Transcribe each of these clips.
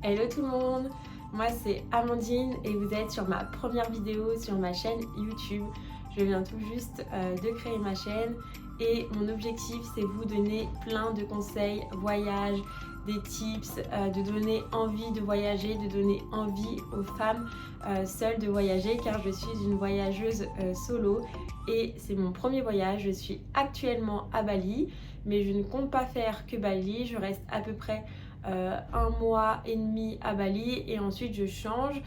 Hello tout le monde, moi c'est Amandine et vous êtes sur ma première vidéo sur ma chaîne YouTube. Je viens tout juste de créer ma chaîne et mon objectif c'est vous donner plein de conseils, voyages, des tips, de donner envie de voyager, de donner envie aux femmes seules de voyager car je suis une voyageuse solo et c'est mon premier voyage. Je suis actuellement à Bali mais je ne compte pas faire que Bali, je reste à peu près 1 mois et demi à Bali et ensuite je change,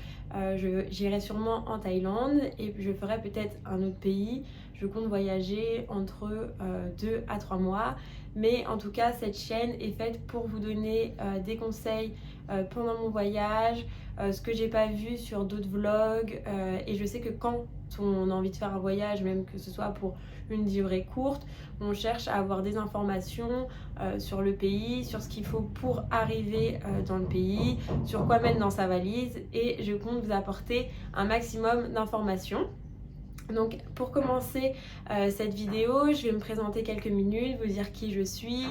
j'irai sûrement en Thaïlande et je ferai peut-être un autre pays. Je compte voyager entre 2 à 3 mois, mais en tout cas cette chaîne est faite pour vous donner des conseils pendant mon voyage, ce que j'ai pas vu sur d'autres vlogs, et je sais que quand on a envie de faire un voyage, même que ce soit pour une durée courte, on cherche à avoir des informations sur le pays, sur ce qu'il faut pour arriver dans le pays, sur quoi mettre dans sa valise, et je compte vous apporter un maximum d'informations. Donc pour commencer cette vidéo, je vais me présenter quelques minutes, vous dire qui je suis,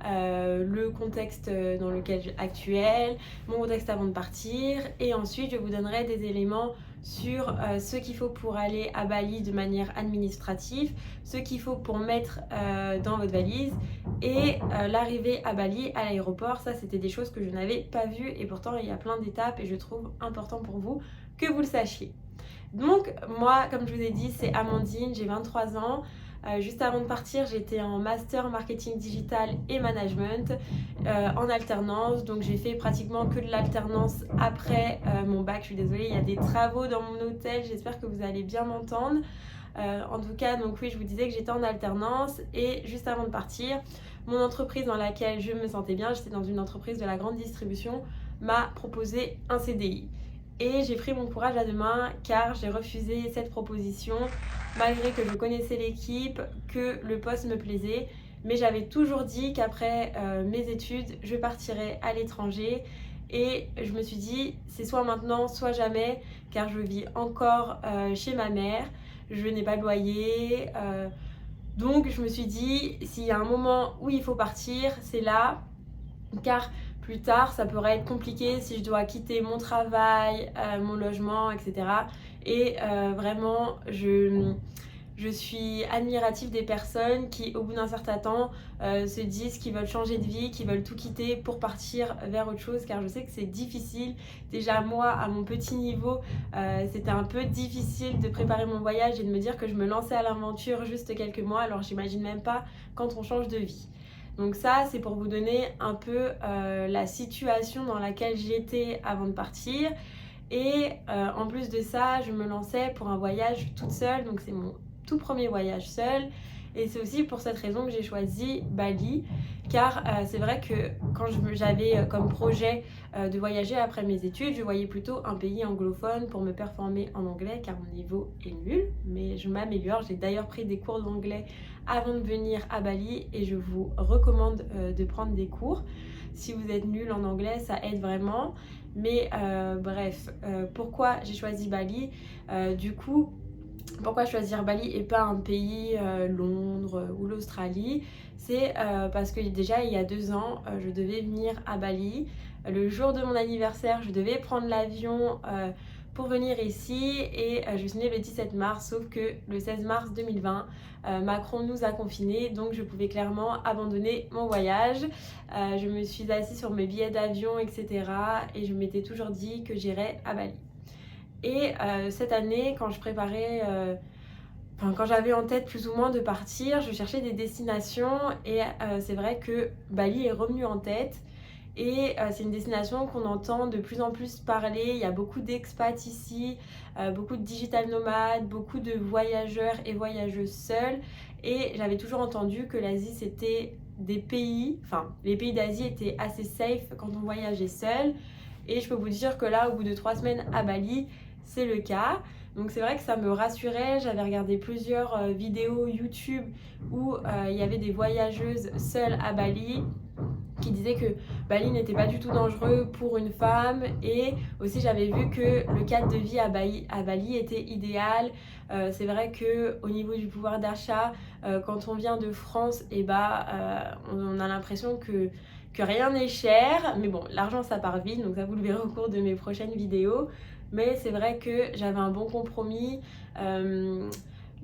le contexte dans lequel actuel, mon contexte avant de partir, et ensuite je vous donnerai des éléments sur ce qu'il faut pour aller à Bali de manière administrative, ce qu'il faut pour mettre dans votre valise et l'arrivée à Bali à l'aéroport. Ça c'était des choses que je n'avais pas vues et pourtant il y a plein d'étapes et je trouve important pour vous que vous le sachiez. Donc moi, comme je vous ai dit, c'est Amandine, j'ai 23 ans. Juste avant de partir, j'étais en master marketing digital et management en alternance. Donc j'ai fait pratiquement que de l'alternance après mon bac. Je suis désolée, il y a des travaux dans mon hôtel. J'espère que vous allez bien m'entendre. En tout cas, donc oui, je vous disais que j'étais en alternance et juste avant de partir, mon entreprise dans laquelle je me sentais bien, j'étais dans une entreprise de la grande distribution, m'a proposé un CDI. Et j'ai pris mon courage à deux mains car j'ai refusé cette proposition malgré que je connaissais l'équipe, que le poste me plaisait. Mais j'avais toujours dit qu'après mes études, je partirais à l'étranger. Et je me suis dit, c'est soit maintenant, soit jamais, car je vis encore chez ma mère. Je n'ai pas de loyer. Donc je me suis dit, s'il y a un moment où il faut partir, c'est là. Car plus tard, ça pourrait être compliqué si je dois quitter mon travail, mon logement, etc. Et vraiment, je suis admirative des personnes qui, au bout d'un certain temps, se disent qu'ils veulent changer de vie, qu'ils veulent tout quitter pour partir vers autre chose, car je sais que c'est difficile. Déjà, moi, à mon petit niveau, c'était un peu difficile de préparer mon voyage et de me dire que je me lançais à l'aventure juste quelques mois, alors j'imagine même pas quand on change de vie. Donc ça, c'est pour vous donner un peu la situation dans laquelle j'étais avant de partir. Et en plus de ça, je me lançais pour un voyage toute seule. Donc c'est mon tout premier voyage seul. Et c'est aussi pour cette raison que j'ai choisi Bali. Car c'est vrai que quand j'avais comme projet de voyager après mes études, je voyais plutôt un pays anglophone pour me performer en anglais car mon niveau est nul. Mais je m'améliore. J'ai d'ailleurs pris des cours d'anglais avant de venir à Bali et je vous recommande de prendre des cours. Si vous êtes nul en anglais, ça aide vraiment. Mais bref, pourquoi j'ai choisi Bali du coup, pourquoi choisir Bali et pas un pays, Londres ou l'Australie? C'est parce que déjà il y a 2 ans, je devais venir à Bali. Le jour de mon anniversaire, je devais prendre l'avion pour venir ici et je suis née le 17 mars, sauf que le 16 mars 2020, Macron nous a confinés, donc je pouvais clairement abandonner mon voyage. Je me suis assise sur mes billets d'avion, etc. et je m'étais toujours dit que j'irais à Bali. Et cette année, quand je préparais, quand j'avais en tête plus ou moins de partir, je cherchais des destinations et c'est vrai que Bali est revenu en tête. Et c'est une destination qu'on entend de plus en plus parler. Il y a beaucoup d'expats ici, beaucoup de digital nomades, beaucoup de voyageurs et voyageuses seuls. Et j'avais toujours entendu que l'Asie c'était des pays, enfin les pays d'Asie étaient assez safe quand on voyageait seul. Et je peux vous dire que là, au bout de 3 semaines à Bali, c'est le cas. Donc c'est vrai que ça me rassurait. J'avais regardé plusieurs vidéos YouTube où il y avait des voyageuses seules à Bali qui disait que Bali n'était pas du tout dangereux pour une femme et aussi j'avais vu que le cadre de vie à Bali était idéal. C'est vrai que au niveau du pouvoir d'achat, quand on vient de France, on a l'impression que que rien n'est cher, mais bon, l'argent ça part vite, donc ça vous le verrez au cours de mes prochaines vidéos. Mais c'est vrai que j'avais un bon compromis.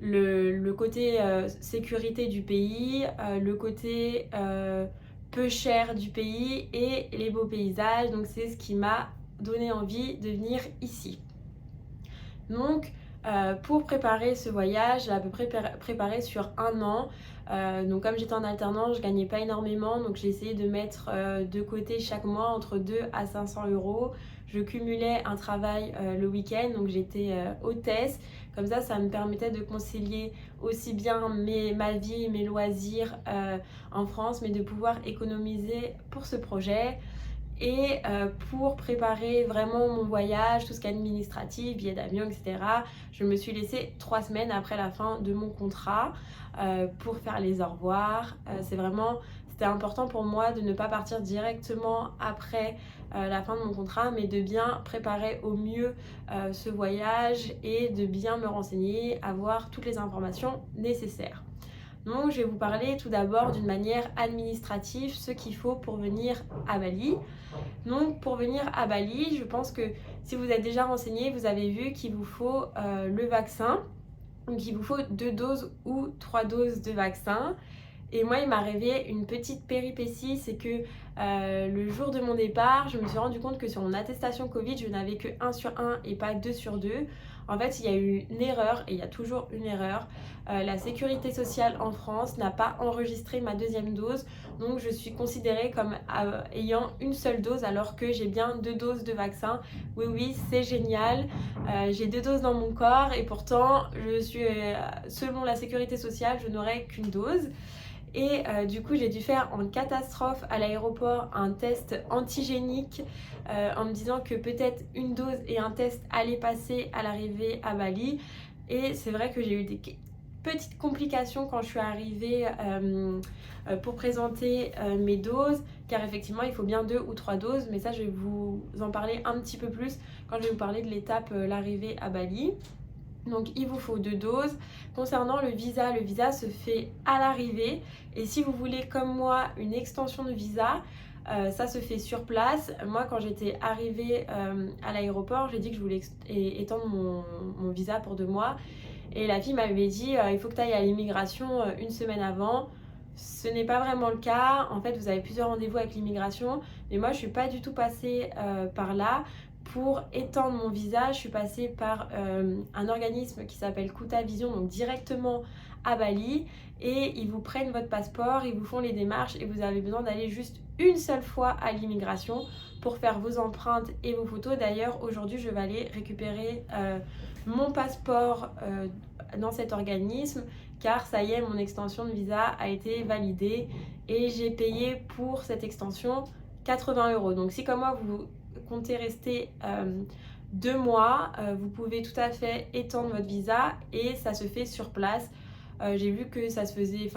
Le côté sécurité du pays, le côté peu cher du pays et les beaux paysages. Donc c'est ce qui m'a donné envie de venir ici. Donc pour préparer ce voyage, j'ai à peu près préparé sur 1 an. Donc comme j'étais en alternance, je gagnais pas énormément, donc j'ai essayé de mettre de côté chaque mois entre 2 à 500 euros. Je cumulais un travail le week-end, donc j'étais hôtesse. Comme ça me permettait de concilier aussi bien ma vie, mes loisirs en France, mais de pouvoir économiser pour ce projet. Et pour préparer vraiment mon voyage, tout ce qui est administratif, billets d'avion, etc., je me suis laissée 3 semaines après la fin de mon contrat pour faire les au revoir. C'était important pour moi de ne pas partir directement après la fin de mon contrat, mais de bien préparer au mieux ce voyage et de bien me renseigner, avoir toutes les informations nécessaires. Donc je vais vous parler tout d'abord d'une manière administrative, ce qu'il faut pour venir à Bali. Donc pour venir à Bali, je pense que si vous êtes déjà renseigné, vous avez vu qu'il vous faut le vaccin. Donc il vous faut 2 doses ou 3 doses de vaccin. Et moi, il m'est arrivé une petite péripétie, c'est que le jour de mon départ, je me suis rendu compte que sur mon attestation Covid, je n'avais que 1 sur 1 et pas 2 sur 2. En fait, il y a eu une erreur, et il y a toujours une erreur. La sécurité sociale en France n'a pas enregistré ma 2e dose, donc je suis considérée comme ayant une seule dose alors que j'ai bien 2 doses de vaccin. Oui, c'est génial. J'ai 2 doses dans mon corps et pourtant, selon la sécurité sociale, je n'aurai qu'une dose. Et du coup, j'ai dû faire en catastrophe à l'aéroport un test antigénique en me disant que peut-être une dose et un test allaient passer à l'arrivée à Bali. Et c'est vrai que j'ai eu des petites complications quand je suis arrivée pour présenter mes doses, car effectivement, il faut bien 2 ou 3 doses. Mais ça, je vais vous en parler un petit peu plus quand je vais vous parler de l'étape l'arrivée à Bali. Donc il vous faut 2 doses. Concernant le visa se fait à l'arrivée. Et si vous voulez comme moi une extension de visa, ça se fait sur place. Moi quand j'étais arrivée à l'aéroport, j'ai dit que je voulais étendre mon visa pour 2 mois. Et la fille m'avait dit il faut que tu ailles à l'immigration 1 semaine avant. Ce n'est pas vraiment le cas. En fait, vous avez plusieurs rendez-vous avec l'immigration. Mais moi, je ne suis pas du tout passée par là. Pour étendre mon visa, je suis passée par un organisme qui s'appelle Kuta Vision, donc directement à Bali. Et ils vous prennent votre passeport, ils vous font les démarches et vous avez besoin d'aller juste une seule fois à l'immigration pour faire vos empreintes et vos photos. D'ailleurs, aujourd'hui, je vais aller récupérer mon passeport dans cet organisme car ça y est, mon extension de visa a été validée et j'ai payé pour cette extension 80 €. Donc si comme moi, vous comptez rester 2 mois, vous pouvez tout à fait étendre votre visa et ça se fait sur place. J'ai vu que ça se faisait,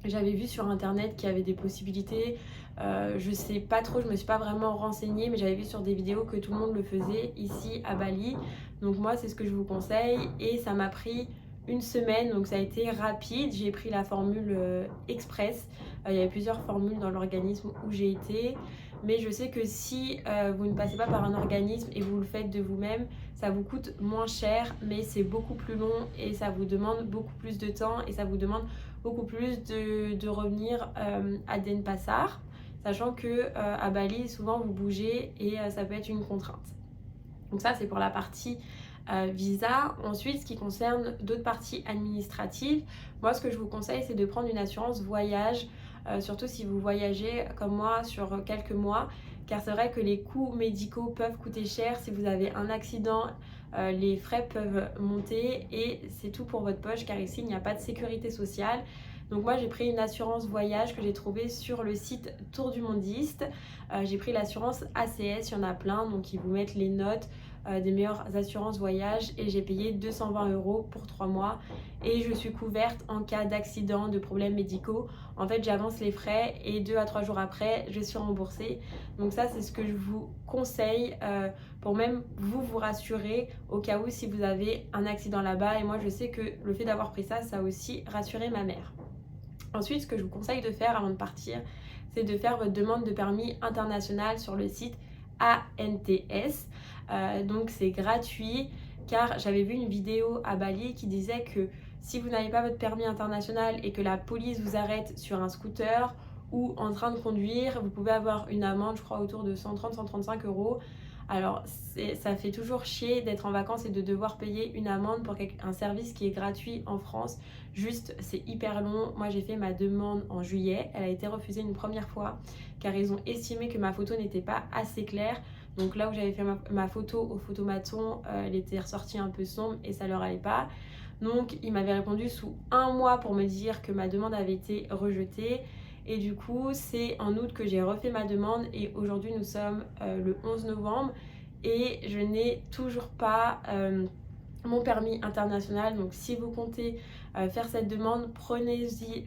j'avais vu sur internet qu'il y avait des possibilités. Je sais pas trop, je me suis pas vraiment renseignée, mais j'avais vu sur des vidéos que tout le monde le faisait ici à Bali. Donc moi, c'est ce que je vous conseille et ça m'a pris 1 semaine, donc ça a été rapide. J'ai pris la formule express. Il y avait plusieurs formules dans l'organisme où j'ai été. Mais je sais que si vous ne passez pas par un organisme et vous le faites de vous-même, ça vous coûte moins cher, mais c'est beaucoup plus long et ça vous demande beaucoup plus de temps et ça vous demande beaucoup plus de revenir à Denpasar, sachant que à Bali, souvent vous bougez et ça peut être une contrainte. Donc ça, c'est pour la partie visa. Ensuite, ce qui concerne d'autres parties administratives, moi, ce que je vous conseille, c'est de prendre une assurance voyage. Surtout si vous voyagez comme moi sur quelques mois, car c'est vrai que les coûts médicaux peuvent coûter cher. Si vous avez un accident, les frais peuvent monter et c'est tout pour votre poche, car ici il n'y a pas de sécurité sociale. Donc moi j'ai pris une assurance voyage que j'ai trouvée sur le site Tour du Mondiste. J'ai pris l'assurance ACS, il y en a plein, donc ils vous mettent les notes des meilleures assurances voyage et j'ai payé 220 € pour 3 mois et je suis couverte en cas d'accident, de problèmes médicaux. En fait, j'avance les frais et 2 à 3 jours après, je suis remboursée. Donc ça, c'est ce que je vous conseille pour même vous rassurer au cas où si vous avez un accident là-bas. Et moi, je sais que le fait d'avoir pris ça, ça a aussi rassuré ma mère. Ensuite, ce que je vous conseille de faire avant de partir, c'est de faire votre demande de permis international sur le site ANTS. Donc c'est gratuit, car j'avais vu une vidéo à Bali qui disait que si vous n'avez pas votre permis international et que la police vous arrête sur un scooter ou en train de conduire, vous pouvez avoir une amende, je crois, autour de 130-135 euros. Alors, ça fait toujours chier d'être en vacances et de devoir payer une amende pour un service qui est gratuit en France. Juste, c'est hyper long. Moi, j'ai fait ma demande en juillet. Elle a été refusée une première fois car ils ont estimé que ma photo n'était pas assez claire. Donc là où j'avais fait ma photo au photomaton, elle était ressortie un peu sombre et ça leur allait pas. Donc, ils m'avaient répondu sous 1 mois pour me dire que ma demande avait été rejetée. Et du coup, c'est en août que j'ai refait ma demande et aujourd'hui, nous sommes le 11 novembre et je n'ai toujours pas mon permis international. Donc, si vous comptez faire cette demande, prenez-vous-y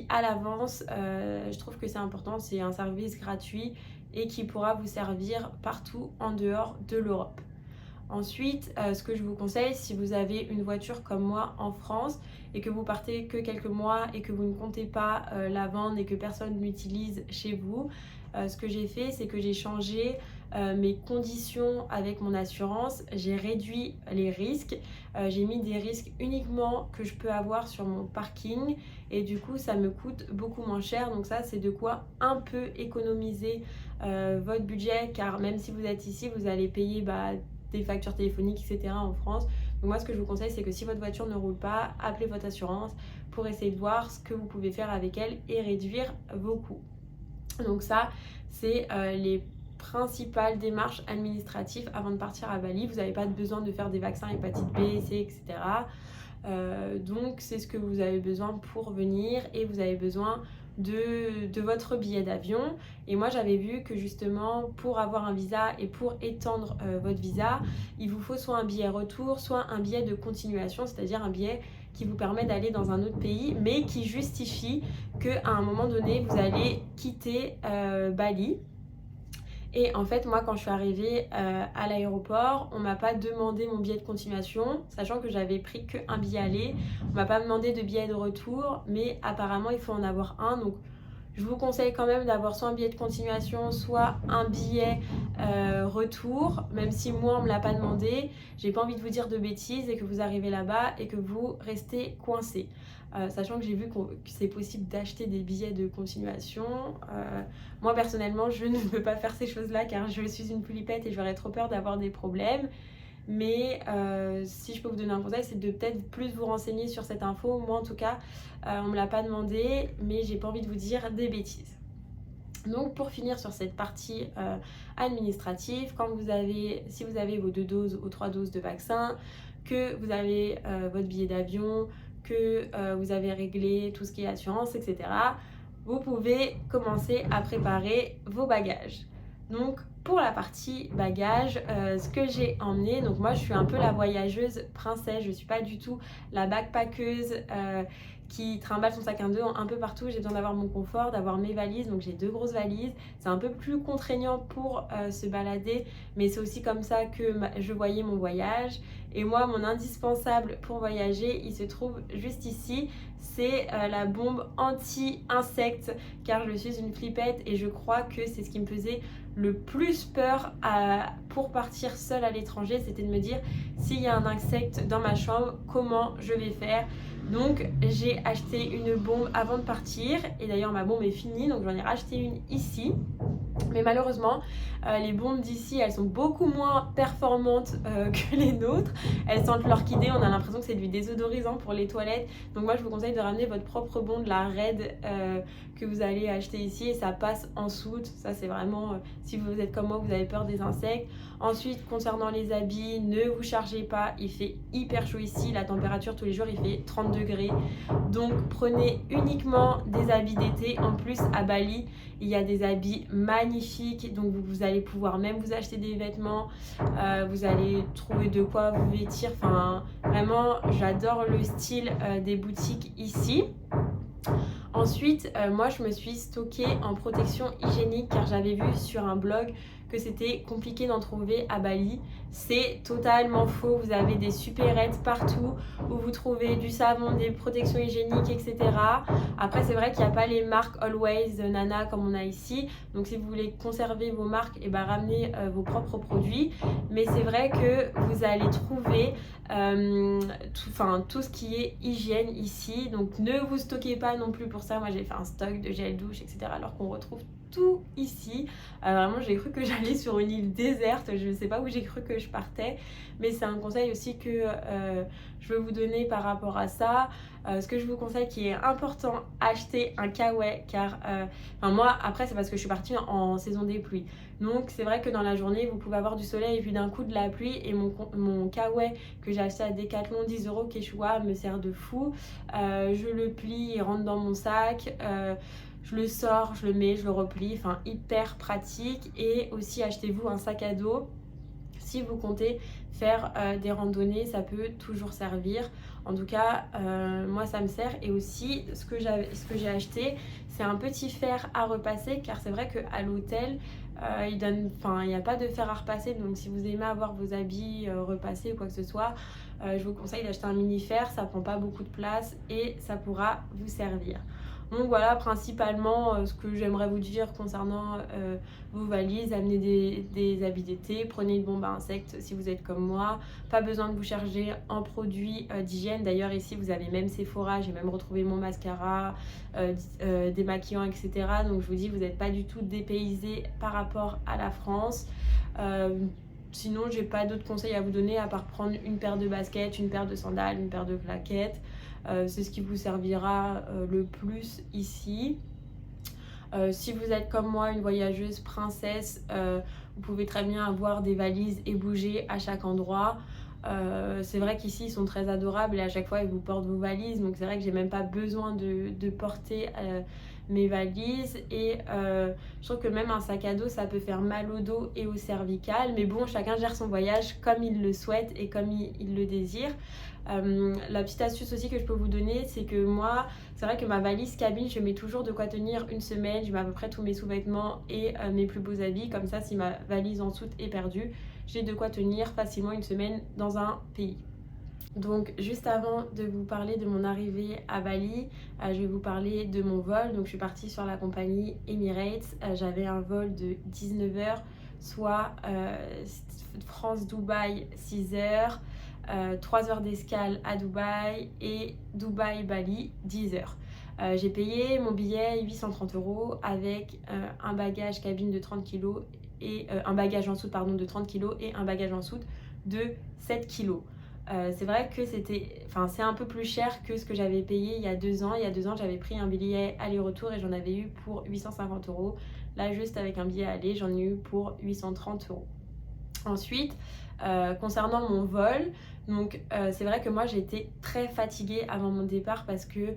à l'avance. Je trouve que c'est important, c'est un service gratuit et qui pourra vous servir partout en dehors de l'Europe. Ensuite, ce que je vous conseille, si vous avez une voiture comme moi en France et que vous partez que quelques mois et que vous ne comptez pas la vendre et que personne ne l'utilise chez vous, ce que j'ai fait, c'est que j'ai changé mes conditions avec mon assurance. J'ai réduit les risques. J'ai mis des risques uniquement que je peux avoir sur mon parking et du coup, ça me coûte beaucoup moins cher. Donc ça, c'est de quoi un peu économiser votre budget, car même si vous êtes ici, vous allez payer des factures téléphoniques, etc. en France. Donc moi, ce que je vous conseille, c'est que si votre voiture ne roule pas, appelez votre assurance pour essayer de voir ce que vous pouvez faire avec elle et réduire vos coûts. Donc ça, c'est les principales démarches administratives avant de partir à Bali. Vous n'avez pas besoin de faire des vaccins hépatite B, C, etc. Donc c'est ce que vous avez besoin pour venir et vous avez besoin de votre billet d'avion. Et moi j'avais vu que justement pour avoir un visa et pour étendre votre visa, il vous faut soit un billet retour, soit un billet de continuation, c'est-à-dire un billet qui vous permet d'aller dans un autre pays mais qui justifie qu'à un moment donné vous allez quitter Bali. Et en fait, moi, quand je suis arrivée à l'aéroport, on m'a pas demandé mon billet de continuation, sachant que j'avais pris qu'un billet aller. On m'a pas demandé de billet de retour, mais apparemment, il faut en avoir un. Donc, je vous conseille quand même d'avoir soit un billet de continuation, soit un billet retour, même si moi, on me l'a pas demandé. J'ai pas envie de vous dire de bêtises et que vous arrivez là-bas et que vous restez coincé. Sachant que j'ai vu que c'est possible d'acheter des billets de continuation. Moi personnellement, je ne peux pas faire ces choses-là car je suis une flippette et j'aurais trop peur d'avoir des problèmes. Mais si je peux vous donner un conseil, c'est de peut-être plus vous renseigner sur cette info. Moi en tout cas, on ne me l'a pas demandé, mais j'ai pas envie de vous dire des bêtises. Donc pour finir sur cette partie administrative, si vous avez vos 2 doses ou 3 doses de vaccin, que vous avez votre billet d'avion, que vous avez réglé tout ce qui est assurance, etc., vous pouvez commencer à préparer vos bagages. Donc pour la partie bagages, ce que j'ai emmené, donc moi je suis un peu la voyageuse princesse, je ne suis pas du tout la backpackeuse qui trimballe son sac à dos un peu partout. J'ai besoin d'avoir mon confort, d'avoir mes valises, donc j'ai 2 grosses valises. C'est un peu plus contraignant pour se balader, mais c'est aussi comme ça que je voyais mon voyage. Et moi, mon indispensable pour voyager, il se trouve juste ici. C'est la bombe anti-insectes, car je suis une flippette et je crois que c'est ce qui me faisait le plus peur pour partir seule à l'étranger. C'était de me dire, s'il y a un insecte dans ma chambre, comment je vais faire? Donc j'ai acheté une bombe avant de partir et d'ailleurs ma bombe est finie, donc j'en ai racheté une ici. Mais malheureusement, les bombes d'ici, elles sont beaucoup moins performantes que les nôtres. Elles sentent l'orchidée, on a l'impression que c'est du désodorisant pour les toilettes. Donc moi, je vous conseille de ramener votre propre bombe, la Red, que vous allez acheter ici. Et ça passe en soude. Ça, c'est vraiment, si vous êtes comme moi, vous avez peur des insectes. Ensuite, concernant les habits, ne vous chargez pas. Il fait hyper chaud ici. La température tous les jours, il fait 30 degrés. Donc prenez uniquement des habits d'été. En plus, à Bali, il y a des habits magnifiques, donc vous allez pouvoir même vous acheter des vêtements, vous allez trouver de quoi vous vêtir. Enfin, vraiment, j'adore le style des boutiques ici. Ensuite, moi je me suis stockée en protection hygiénique car j'avais vu sur un blog que c'était compliqué d'en trouver à Bali. C'est totalement faux, vous avez des supérettes partout où vous trouvez du savon, des protections hygiéniques, etc. Après c'est vrai qu'il n'y a pas les marques Always, Nana comme on a ici, donc si vous voulez conserver vos marques, et ramenez vos propres produits. Mais c'est vrai que vous allez trouver tout ce qui est hygiène ici, donc ne vous stockez pas non plus pour ça. Moi j'ai fait un stock de gel douche, etc. alors qu'on retrouve tout ici. Vraiment j'ai cru que j'allais sur une île déserte, je ne sais pas où j'ai cru que je partais, mais c'est un conseil aussi que je veux vous donner par rapport à ça. Ce que je vous conseille qui est important, acheter un kawaii car moi après c'est parce que je suis partie en saison des pluies, donc c'est vrai que dans la journée vous pouvez avoir du soleil et puis d'un coup de la pluie, et mon kawaii que j'ai acheté à Decathlon 10 € Quechua me sert de fou. Je le plie, il rentre dans mon sac, je le sors, je le mets, je le replie, enfin hyper pratique. Et aussi achetez-vous un sac à dos si vous comptez faire des randonnées, ça peut toujours servir. En tout cas, moi ça me sert. Et aussi, ce que j'ai acheté, c'est un petit fer à repasser, car c'est vrai qu'à l'hôtel, il n'y a pas de fer à repasser. Donc si vous aimez avoir vos habits repassés ou quoi que ce soit, je vous conseille d'acheter un mini fer. Ça prend pas beaucoup de place et ça pourra vous servir. Donc voilà principalement ce que j'aimerais vous dire concernant vos valises. Amenez des habits d'été, prenez une bombe à insectes si vous êtes comme moi. Pas besoin de vous charger en produits d'hygiène. D'ailleurs ici vous avez même Sephora, j'ai même retrouvé mon mascara, démaquillant, etc. Donc je vous dis, vous n'êtes pas du tout dépaysé par rapport à la France. Sinon j'ai pas d'autres conseils à vous donner à part prendre une paire de baskets, une paire de sandales, une paire de claquettes. C'est ce qui vous servira le plus ici. Si vous êtes comme moi une voyageuse princesse, vous pouvez très bien avoir des valises et bouger à chaque endroit. C'est vrai qu'ici ils sont très adorables et à chaque fois ils vous portent vos valises, donc c'est vrai que j'ai même pas besoin de porter mes valises. Et je trouve que même un sac à dos ça peut faire mal au dos et au cervical, mais bon, chacun gère son voyage comme il le souhaite et comme il le désire. La petite astuce aussi que je peux vous donner, c'est que moi c'est vrai que ma valise cabine, je mets toujours de quoi tenir une semaine. Je mets à peu près tous mes sous-vêtements et mes plus beaux habits, comme ça si ma valise en soute est perdue, j'ai de quoi tenir facilement une semaine dans un pays. Donc juste avant de vous parler de mon arrivée à Bali, je vais vous parler de mon vol. Donc je suis partie sur la compagnie Emirates. J'avais un vol de 19 h, soit France-Dubaï 6 h, 3 heures d'escale à Dubaï, et Dubaï-Bali 10 heures. J'ai payé mon billet 830 € avec un bagage cabine de 30 kg et un bagage en soute de 30 kg et un bagage en soute de 7 kg. C'est vrai que c'est un peu plus cher que ce que j'avais payé il y a 2 ans. Il y a 2 ans, j'avais pris un billet aller-retour et j'en avais eu pour 850 €. Là, juste avec un billet aller, j'en ai eu pour 830 €. Ensuite, concernant mon vol, donc c'est vrai que moi j'ai été très fatiguée avant mon départ parce que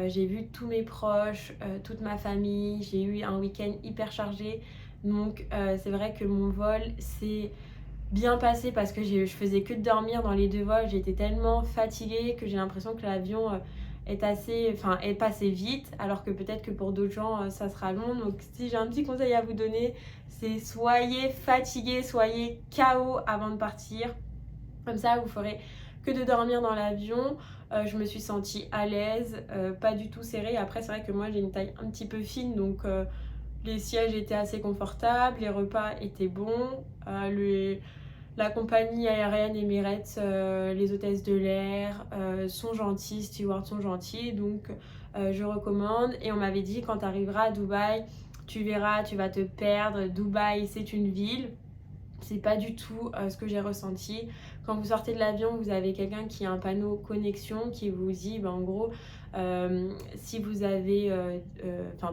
j'ai vu tous mes proches, toute ma famille, j'ai eu un week-end hyper chargé. Donc c'est vrai que mon vol s'est bien passé parce que je faisais que de dormir dans les 2 vols. J'étais tellement fatiguée que j'ai l'impression que l'avion est passé vite, alors que peut-être que pour d'autres gens ça sera long. Donc si j'ai un petit conseil à vous donner, c'est soyez fatigués, soyez KO avant de partir. Comme ça vous ferez que de dormir dans l'avion. Je me suis sentie à l'aise, pas du tout serrée. Après c'est vrai que moi j'ai une taille un petit peu fine, donc les sièges étaient assez confortables, les repas étaient bons, la compagnie aérienne Emirates, les hôtesses de l'air sont gentilles, stewards sont gentils, donc je recommande. Et on m'avait dit, quand tu arriveras à Dubaï, tu verras, tu vas te perdre. Dubaï, c'est une ville. C'est pas du tout ce que j'ai ressenti. Quand vous sortez de l'avion, vous avez quelqu'un qui a un panneau connexion qui vous dit, en gros, si vous avez,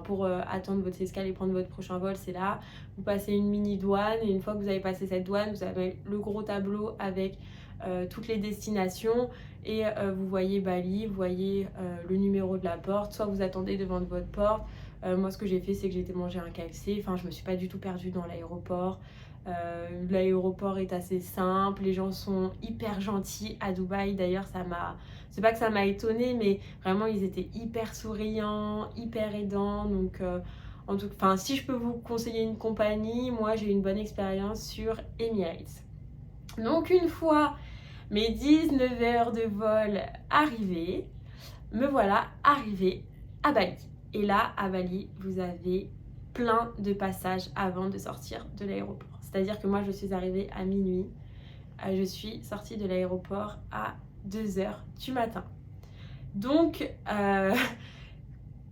pour attendre votre escale et prendre votre prochain vol, c'est là. Vous passez une mini douane et une fois que vous avez passé cette douane, vous avez le gros tableau avec toutes les destinations et vous voyez Bali, vous voyez le numéro de la porte. Soit vous attendez devant votre porte, Moi, ce que j'ai fait, c'est que j'ai été manger un KFC. Enfin, je me suis pas du tout perdue dans l'aéroport. L'aéroport est assez simple, les gens sont hyper gentils à Dubaï. D'ailleurs, c'est pas que ça m'a étonnée, mais vraiment, ils étaient hyper souriants, hyper aidants. Donc, enfin, si je peux vous conseiller une compagnie, moi, j'ai eu une bonne expérience sur Emirates. Donc, une fois mes 19 heures de vol arrivées, me voilà arrivée à Bali. Et là, à Bali, vous avez plein de passages avant de sortir de l'aéroport. C'est-à-dire que moi, je suis arrivée à minuit. Je suis sortie de l'aéroport à 2 heures du matin. Donc,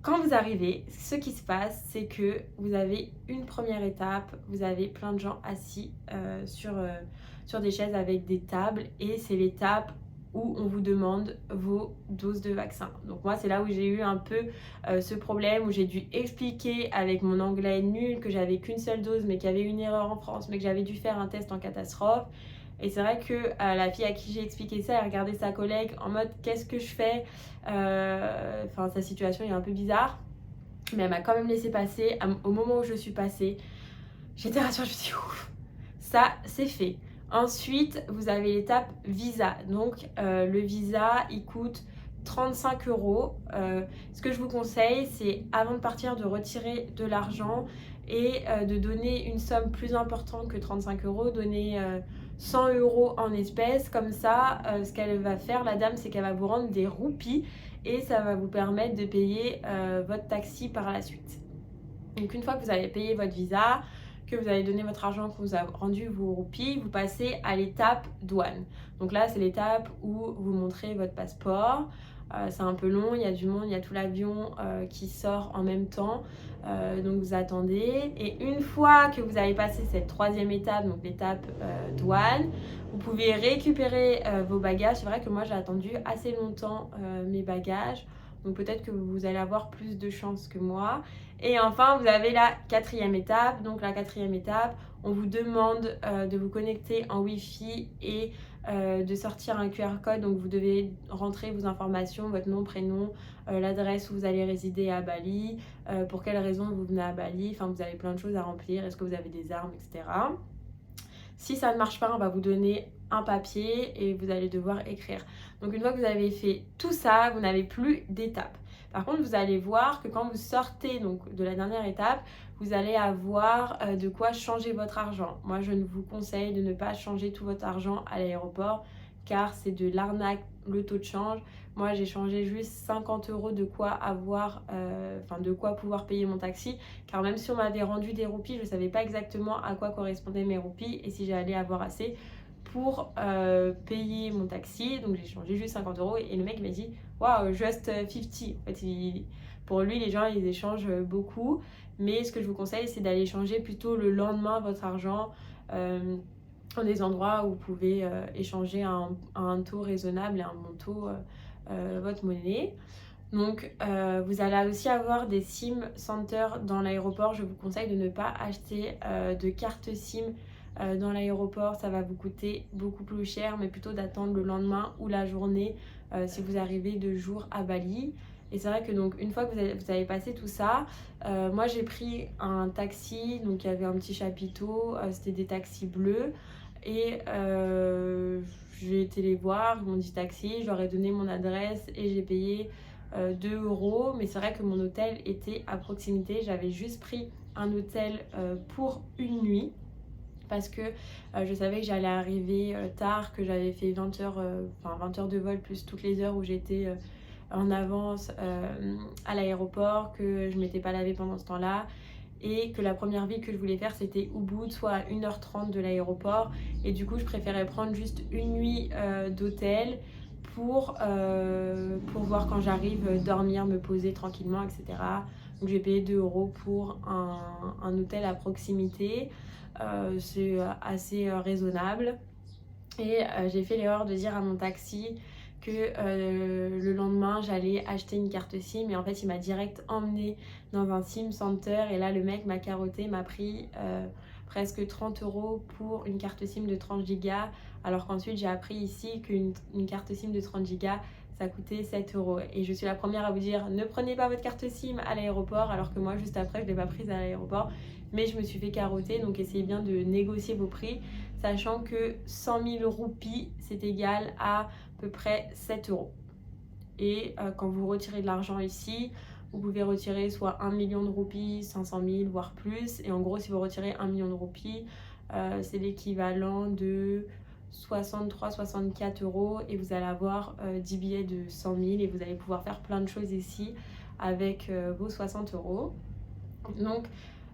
quand vous arrivez, ce qui se passe, c'est que vous avez une première étape. Vous avez plein de gens assis sur des chaises avec des tables. Et c'est l'étape où on vous demande vos doses de vaccin. Donc moi, c'est là où j'ai eu un peu ce problème, où j'ai dû expliquer avec mon anglais nul que j'avais qu'une seule dose, mais qu'il y avait une erreur en France, mais que j'avais dû faire un test en catastrophe. Et c'est vrai que la fille à qui j'ai expliqué ça, elle regardait sa collègue en mode qu'est-ce que je fais. Enfin, sa situation est un peu bizarre. Mais elle m'a quand même laissé passer. Au moment où je suis passée, j'étais rassurée, je me suis dit ouf, ça c'est fait. Ensuite, vous avez l'étape visa. Donc, le visa, il coûte 35 €. Ce que je vous conseille, c'est avant de partir, de retirer de l'argent et de donner une somme plus importante que 35 €. Donner 100 € en espèces. Comme ça, ce qu'elle va faire, la dame, c'est qu'elle va vous rendre des roupies et ça va vous permettre de payer votre taxi par la suite. Donc, une fois que vous avez payé votre visa, que vous avez donné votre argent, que vous avez rendu vos roupies, vous passez à l'étape douane. Donc là, c'est l'étape où vous montrez votre passeport. C'est un peu long, il y a du monde, il y a tout l'avion qui sort en même temps. Donc vous attendez. Et une fois que vous avez passé cette troisième étape, donc l'étape douane, vous pouvez récupérer vos bagages. C'est vrai que moi, j'ai attendu assez longtemps mes bagages. Donc peut-être que vous allez avoir plus de chance que moi. Et enfin, vous avez la quatrième étape. Donc la quatrième étape, on vous demande de vous connecter en Wi-Fi et de sortir un QR code. Donc vous devez rentrer vos informations, votre nom, prénom, l'adresse où vous allez résider à Bali, pour quelle raison vous venez à Bali. Enfin, vous avez plein de choses à remplir. Est-ce que vous avez des armes, etc. Si ça ne marche pas, on va vous donner un papier et vous allez devoir écrire. Donc une fois que vous avez fait tout ça, vous n'avez plus d'étape. Par contre, vous allez voir que quand vous sortez donc, de la dernière étape, vous allez avoir de quoi changer votre argent. Moi, je vous conseille de ne pas changer tout votre argent à l'aéroport car c'est de l'arnaque, le taux de change. Moi, j'ai changé juste 50 € de quoi avoir, de quoi pouvoir payer mon taxi. Car même si on m'avait rendu des roupies, je ne savais pas exactement à quoi correspondaient mes roupies et si j'allais avoir assez pour payer mon taxi. Donc j'ai changé juste 50 € et le mec m'a dit waouh, just 50. En fait, pour lui, les gens ils échangent beaucoup. Mais ce que je vous conseille, c'est d'aller changer plutôt le lendemain votre argent dans des endroits où vous pouvez échanger à un taux raisonnable et un bon taux votre monnaie. Donc vous allez aussi avoir des SIM centers dans l'aéroport. Je vous conseille de ne pas acheter de carte SIM dans l'aéroport. Ça va vous coûter beaucoup plus cher, mais plutôt d'attendre le lendemain ou la journée si vous arrivez de jour à Bali. Et c'est vrai que donc une fois que vous avez passé tout ça, moi j'ai pris un taxi, donc il y avait un petit chapiteau, c'était des taxis bleus. Et j'ai été les voir, ils m'ont dit taxi, je leur ai donné mon adresse et j'ai payé 2 €. Mais c'est vrai que mon hôtel était à proximité. J'avais juste pris un hôtel pour une nuit parce que je savais que j'allais arriver tard, que j'avais fait 20 heures de vol plus toutes les heures où j'étais en avance à l'aéroport, que je m'étais pas lavée pendant ce temps-là. Et que la première ville que je voulais faire c'était Ubud, soit à 1h30 de l'aéroport. Et du coup je préférais prendre juste une nuit d'hôtel pour voir quand j'arrive, dormir, me poser tranquillement, etc. Donc j'ai payé 2 € pour un hôtel à proximité. C'est assez raisonnable. Et j'ai fait l'erreur de dire à mon taxi que le lendemain j'allais acheter une carte SIM, et en fait il m'a direct emmené dans un SIM center et là le mec m'a carotté, m'a pris presque 30 € pour une carte SIM de 30 Go, alors qu'ensuite j'ai appris ici qu'une carte SIM de 30 Go ça coûtait 7 €. Et je suis la première à vous dire, ne prenez pas votre carte SIM à l'aéroport, alors que moi, juste après, je ne l'ai pas prise à l'aéroport. Mais je me suis fait carotter, donc essayez bien de négocier vos prix, sachant que 100 000 roupies, c'est égal à peu près 7 €. Et quand vous retirez de l'argent ici, vous pouvez retirer soit 1 million de roupies, 500 000, voire plus. Et en gros, si vous retirez 1 million de roupies, c'est l'équivalent de 63-64 € et vous allez avoir 10 billets de 100 000 et vous allez pouvoir faire plein de choses ici avec vos 60 €. Donc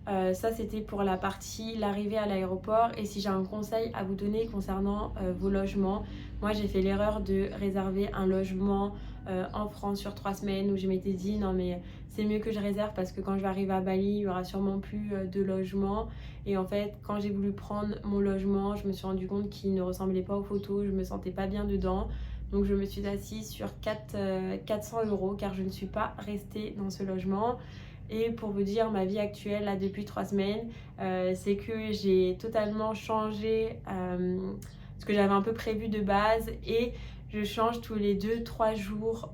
ça c'était pour la partie l'arrivée à l'aéroport. Et si j'ai un conseil à vous donner concernant vos logements, moi j'ai fait l'erreur de réserver un logement en France sur 3 semaines où je m'étais dit non mais c'est mieux que je réserve parce que quand je vais arriver à Bali il y aura sûrement plus de logement. Et en fait quand j'ai voulu prendre mon logement, je me suis rendu compte qu'il ne ressemblait pas aux photos, je me sentais pas bien dedans. Donc je me suis assise sur 400 € car je ne suis pas restée dans ce logement. Et pour vous dire ma vie actuelle là depuis 3 semaines, c'est que j'ai totalement changé ce que j'avais un peu prévu de base et je change tous les 2-3 jours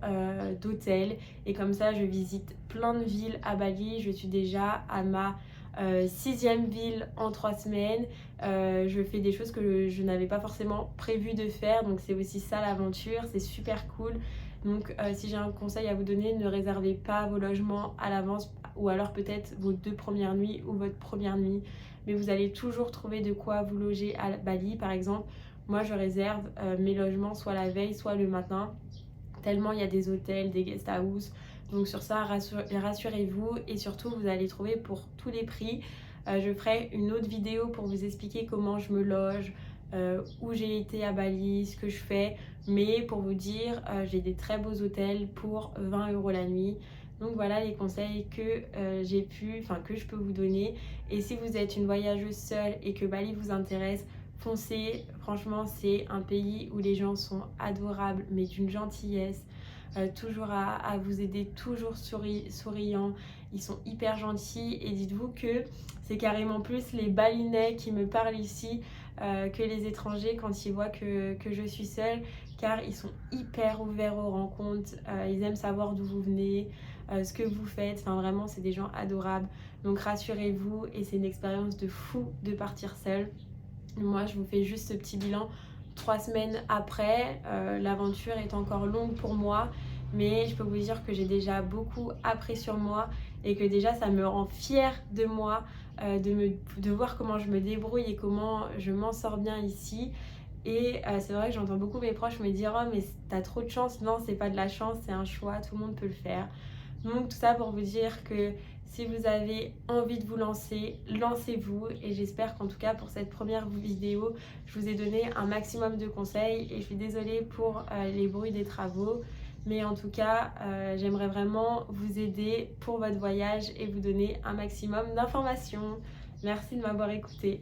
d'hôtel. Et comme ça je visite plein de villes à Bali. Je suis déjà à ma 6e ville en 3 semaines. Je fais des choses que je n'avais pas forcément prévu de faire, donc c'est aussi ça l'aventure, c'est super cool. Donc si j'ai un conseil à vous donner, ne réservez pas vos logements à l'avance, ou alors peut-être vos 2 premières nuits ou votre première nuit, mais vous allez toujours trouver de quoi vous loger à Bali. Par exemple, moi je réserve mes logements soit la veille soit le matin, tellement il y a des hôtels, des guest house. Donc sur ça rassurez-vous, et surtout vous allez trouver pour tous les prix. Je ferai une autre vidéo pour vous expliquer comment je me loge, où j'ai été à Bali, ce que je fais. Mais pour vous dire, j'ai des très beaux hôtels pour 20 € la nuit. Donc voilà les conseils que que je peux vous donner. Et si vous êtes une voyageuse seule et que Bali vous intéresse, foncez. Franchement, c'est un pays où les gens sont adorables, mais d'une gentillesse. Toujours à vous aider, toujours souriants. Ils sont hyper gentils. Et dites-vous que c'est carrément plus les Balinais qui me parlent ici que les étrangers quand ils voient que je suis seule, car ils sont hyper ouverts aux rencontres. Ils aiment savoir d'où vous venez, ce que vous faites. Enfin vraiment, c'est des gens adorables. Donc rassurez-vous, et c'est une expérience de fou de partir seule. Moi, je vous fais juste ce petit bilan 3 semaines après. L'aventure est encore longue pour moi, mais je peux vous dire que j'ai déjà beaucoup appris sur moi et que déjà ça me rend fière de moi, de voir comment je me débrouille et comment je m'en sors bien ici. Et c'est vrai que j'entends beaucoup mes proches me dire oh mais t'as trop de chance. Non, c'est pas de la chance, c'est un choix, tout le monde peut le faire. Donc tout ça pour vous dire que si vous avez envie de vous lancer, lancez-vous. Et j'espère qu'en tout cas pour cette première vidéo, je vous ai donné un maximum de conseils. Et je suis désolée pour les bruits des travaux. Mais en tout cas, j'aimerais vraiment vous aider pour votre voyage et vous donner un maximum d'informations. Merci de m'avoir écouté.